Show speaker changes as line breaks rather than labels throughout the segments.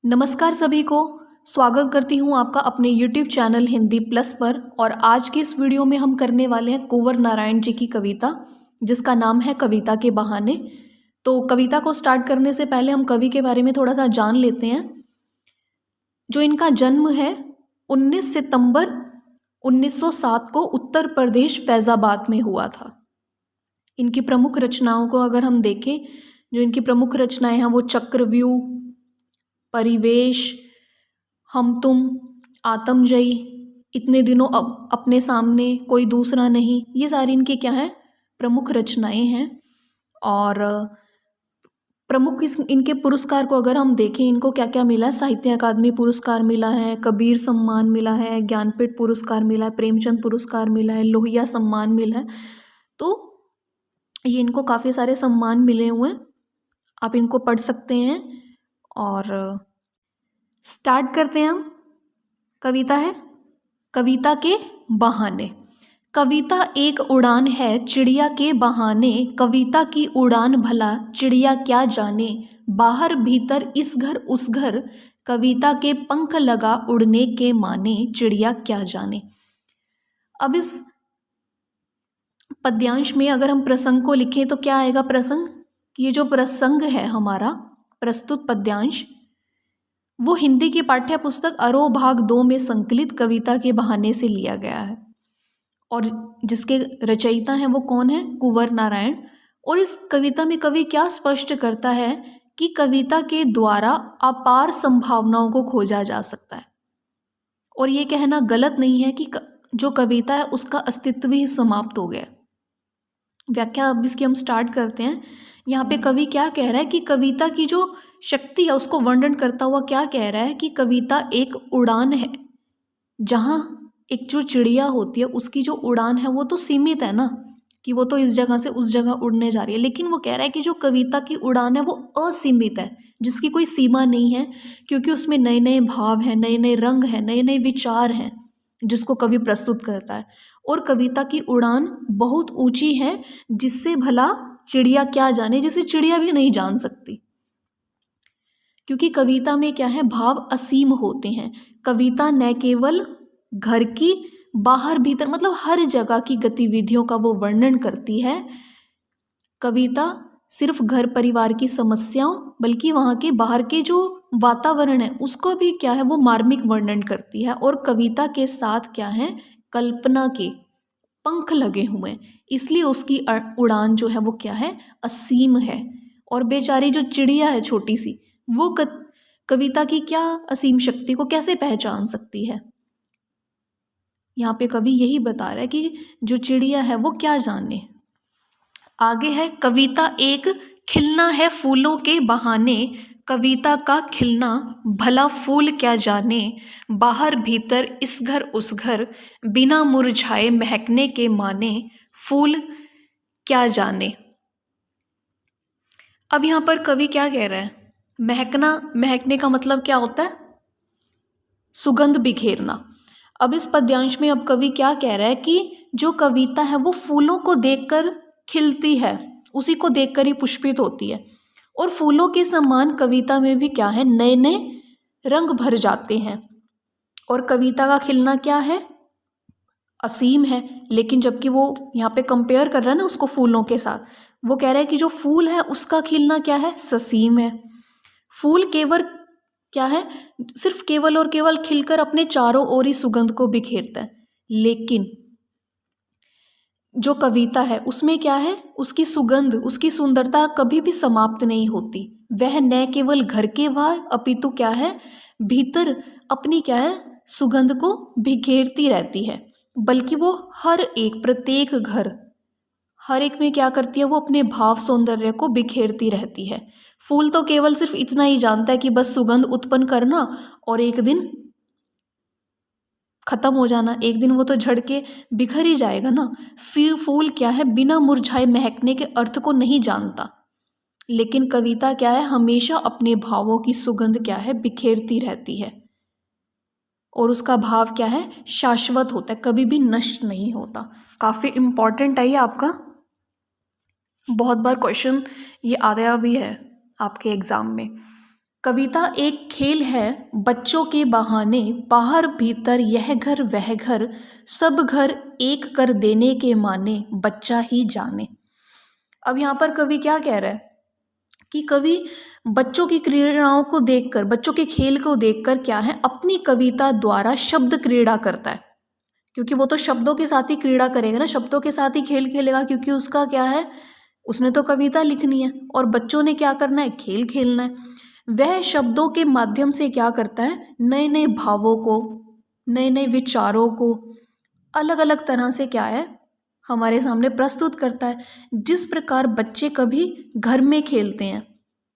नमस्कार सभी को। स्वागत करती हूँ आपका अपने YouTube चैनल हिंदी प्लस पर। और आज के इस वीडियो में हम करने वाले हैं कुंवर नारायण जी की कविता जिसका नाम है कविता के बहाने। तो कविता को स्टार्ट करने से पहले हम कवि के बारे में थोड़ा सा जान लेते हैं। जो इनका जन्म है 19 सितंबर 1907 को उत्तर प्रदेश फैज़ाबाद में हुआ था। इनकी प्रमुख रचनाओं को अगर हम देखें, जो इनकी प्रमुख रचनाएं हैं वो चक्रव्यूह, परिवेश, हम तुम, आत्मजयी, इतने दिनों अब अपने सामने कोई दूसरा नहीं, ये सारी इनकी क्या है प्रमुख रचनाएं हैं। और प्रमुख इनके पुरस्कार को अगर हम देखें, इनको क्या क्या मिला है, साहित्य अकादमी पुरस्कार मिला है, कबीर सम्मान मिला है, ज्ञानपीठ पुरस्कार मिला है, प्रेमचंद पुरस्कार मिला है, लोहिया सम्मान मिला है। तो ये इनको काफ़ी सारे सम्मान मिले हुए हैं, आप इनको पढ़ सकते हैं। और स्टार्ट करते हैं हम। कविता है कविता के बहाने। कविता एक उड़ान है चिड़िया के बहाने, कविता की उड़ान भला चिड़िया क्या जाने, बाहर भीतर इस घर उस घर, कविता के पंख लगा उड़ने के माने, चिड़िया क्या जाने। अब इस पद्यांश में अगर हम प्रसंग को लिखें तो क्या आएगा प्रसंग। ये जो प्रसंग है हमारा प्रस्तुत पद्यांश, वो हिंदी की पाठ्य पुस्तक अरो भाग 2 में संकलित कविता के बहाने से लिया गया है। और जिसके रचयिता हैं वो कौन है, कुंवर नारायण। और इस कविता में कवि क्या स्पष्ट करता है कि कविता के द्वारा अपार संभावनाओं को खोजा जा सकता है। और ये कहना गलत नहीं है कि जो कविता है उसका अस्तित्व ही समाप्त हो गया। व्याख्या अब इसकी हम स्टार्ट करते हैं। यहाँ पे कवि क्या कह रहा है कि कविता की जो शक्ति है उसको वर्णन करता हुआ क्या कह रहा है कि कविता एक उड़ान है, जहाँ एक जो चिड़िया होती है उसकी जो उड़ान है वो तो सीमित है ना, कि वो तो इस जगह से उस जगह उड़ने जा रही है। लेकिन वो कह रहा है कि जो कविता की उड़ान है वो असीमित है, जिसकी कोई सीमा नहीं है, क्योंकि उसमें नए नए भाव हैं, नए नए रंग हैं, नए नए विचार हैं जिसको कवि प्रस्तुत करता है। और कविता की उड़ान बहुत ऊंची है, जिससे भला चिड़िया क्या जाने, जिसे चिड़िया भी नहीं जान सकती। क्योंकि कविता में क्या है, भाव असीम होते हैं। कविता न केवल घर की बाहर भीतर मतलब हर जगह की गतिविधियों का वो वर्णन करती है। कविता सिर्फ घर परिवार की समस्याओं बल्कि वहाँ के बाहर के जो वातावरण है उसको भी क्या है वो मार्मिक वर्णन करती है। और कविता के साथ क्या है, कल्पना के पंख लगे हुए हैं, इसलिए उसकी उड़ान जो है वो क्या है, असीम है। और बेचारी जो चिड़िया है छोटी सी, वो कविता की क्या असीम शक्ति को कैसे पहचान सकती है। यहाँ पे कवि यही बता रहा है कि जो चिड़िया है वो क्या जाने। आगे है, कविता एक खिलना है फूलों के बहाने, कविता का खिलना भला फूल क्या जाने, बाहर भीतर इस घर उस घर, बिना मुरझाए महकने के माने, फूल क्या जाने। अब यहाँ पर कवि क्या कह रहा है, महकना, महकने का मतलब क्या होता है, सुगंध बिखेरना। अब इस पद्यांश में अब कवि क्या कह रहा है कि जो कविता है वो फूलों को देखकर खिलती है, उसी को देखकर ही पुष्पित होती है। और फूलों के समान कविता में भी क्या है, नए नए रंग भर जाते हैं। और कविता का खिलना क्या है, असीम है। लेकिन जबकि वो यहाँ पे कंपेयर कर रहा है ना उसको फूलों के साथ, वो कह रहा है कि जो फूल है उसका खिलना क्या है, ससीम है। फूल केवल क्या है, सिर्फ केवल और केवल खिलकर अपने चारों ओर ही सुगंध को बिखेरता है। लेकिन जो कविता है उसमें क्या है, उसकी सुगंध, उसकी सुंदरता कभी भी समाप्त नहीं होती। वह न केवल घर के बाहर अपितु क्या है, भीतर अपनी क्या है सुगंध को बिखेरती रहती है। बल्कि वो हर एक प्रत्येक घर, हर एक में क्या करती है, वो अपने भाव सौंदर्य को बिखेरती रहती है। फूल तो केवल सिर्फ इतना ही जानता है कि बस सुगंध उत्पन्न करना और एक दिन खत्म हो जाना, एक दिन वो तो झड़ के बिखर ही जाएगा ना। फिर फूल क्या है, बिना मुरझाए महकने के अर्थ को नहीं जानता। लेकिन कविता क्या है, हमेशा अपने भावों की सुगंध क्या है, बिखेरती रहती है। और उसका भाव क्या है, शाश्वत होता है, कभी भी नष्ट नहीं होता। काफ़ी इम्पॉर्टेंट है ये आपका, बहुत बार क्वेश्चन ये आया भी है आपके एग्जाम में। कविता एक खेल है बच्चों के बहाने, बाहर भीतर यह घर वह घर, सब घर एक कर देने के माने, बच्चा ही जाने। अब यहाँ पर कवि क्या कह रहा है कि कवि बच्चों की क्रीड़ाओं को देखकर, बच्चों के खेल को देखकर क्या है, अपनी कविता द्वारा शब्द क्रीड़ा करता है। क्योंकि वो तो शब्दों के साथ ही क्रीड़ा करेगा ना, शब्दों के साथ ही खेल खेलेगा, क्योंकि उसका क्या है, उसने तो कविता लिखनी है और बच्चों ने क्या करना है, खेल खेलना है। वह शब्दों के माध्यम से क्या करता है, नए नए भावों को, नए नए विचारों को अलग अलग तरह से क्या है, हमारे सामने प्रस्तुत करता है। जिस प्रकार बच्चे कभी घर में खेलते हैं,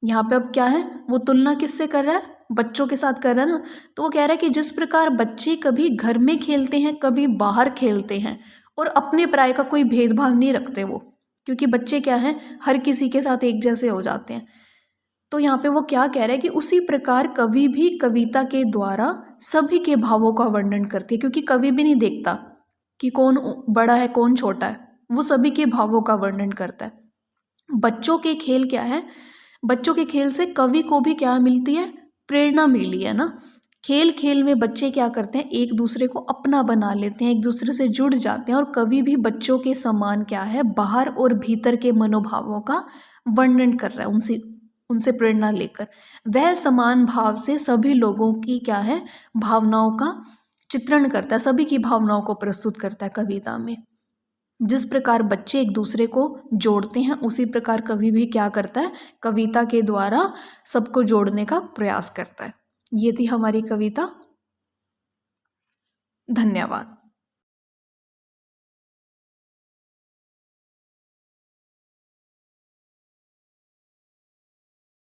यहाँ पे अब क्या है, वो तुलना किससे कर रहा है, बच्चों के साथ कर रहा है ना। तो वो कह रहा है कि जिस प्रकार बच्चे कभी घर में खेलते हैं, कभी बाहर खेलते हैं, और अपने पराये का कोई भेदभाव नहीं रखते वो, क्योंकि बच्चे क्या हैं, हर किसी के साथ एक जैसे हो जाते हैं। तो यहाँ पे वो क्या कह रहा है कि उसी प्रकार कवि भी कविता के द्वारा सभी के भावों का वर्णन करती है, क्योंकि कवि भी नहीं देखता कि कौन बड़ा है कौन छोटा है, वो सभी के भावों का वर्णन करता है। बच्चों के खेल क्या है, बच्चों के खेल से कवि को भी क्या मिलती है, प्रेरणा मिली है ना। खेल खेल में बच्चे क्या करते हैं, एक दूसरे को अपना बना लेते हैं, एक दूसरे से जुड़ जाते हैं, और कवि भी बच्चों के समान क्या है, बाहर और भीतर के मनोभावों का वर्णन कर रहा है, उनसे प्रेरणा लेकर। वह समान भाव से सभी लोगों की क्या है, भावनाओं का चित्रण करता है, सभी की भावनाओं को प्रस्तुत करता है कविता में। जिस प्रकार बच्चे एक दूसरे को जोड़ते हैं, उसी प्रकार कवि भी क्या करता है, कविता के द्वारा सबको जोड़ने का प्रयास करता है। ये थी हमारी कविता। धन्यवाद।